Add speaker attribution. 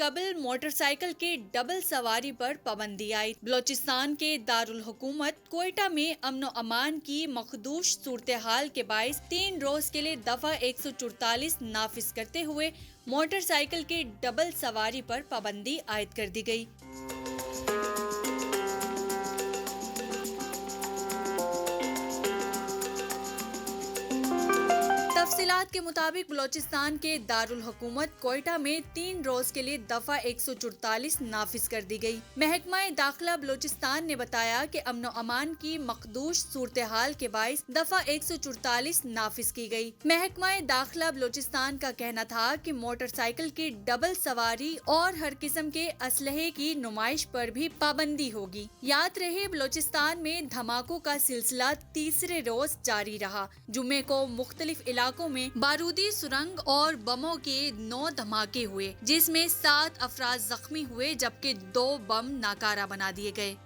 Speaker 1: قبل motor cycle کے double سواری پر پابندی عائد۔ بلوچستان کے دارالحکومت کوئٹہ میں امن و امان کی مخدوش صورتحال کے باعث 3 روز کے لیے دفعہ 144 نافذ کرتے ہوئے موٹر سائیکل کے ڈبل سواری پر پابندی عائد کر دی گئی۔ تفصیلات کے مطابق بلوچستان کے دارالحکومت کوئٹہ میں 3 روز کے لیے دفعہ 144 نافذ کر دی گئی۔ محکمہ داخلہ بلوچستان نے بتایا کہ امن و امان کی مخدوش صورتحال کے باعث دفعہ 144 نافذ کی گئی۔ محکمہ داخلہ بلوچستان کا کہنا تھا کہ موٹر سائیکل کی ڈبل سواری اور ہر قسم کے اسلحے کی نمائش پر بھی پابندی ہوگی۔ یاد رہے بلوچستان میں دھماکوں کا سلسلہ تیسرے روز جاری رہا۔ جمعے کو مختلف علاقوں میں بارودی سرنگ اور بموں کے 9 دھماکے ہوئے، جس میں 7 افراد زخمی ہوئے جبکہ 2 بم ناکارہ بنا دیے گئے۔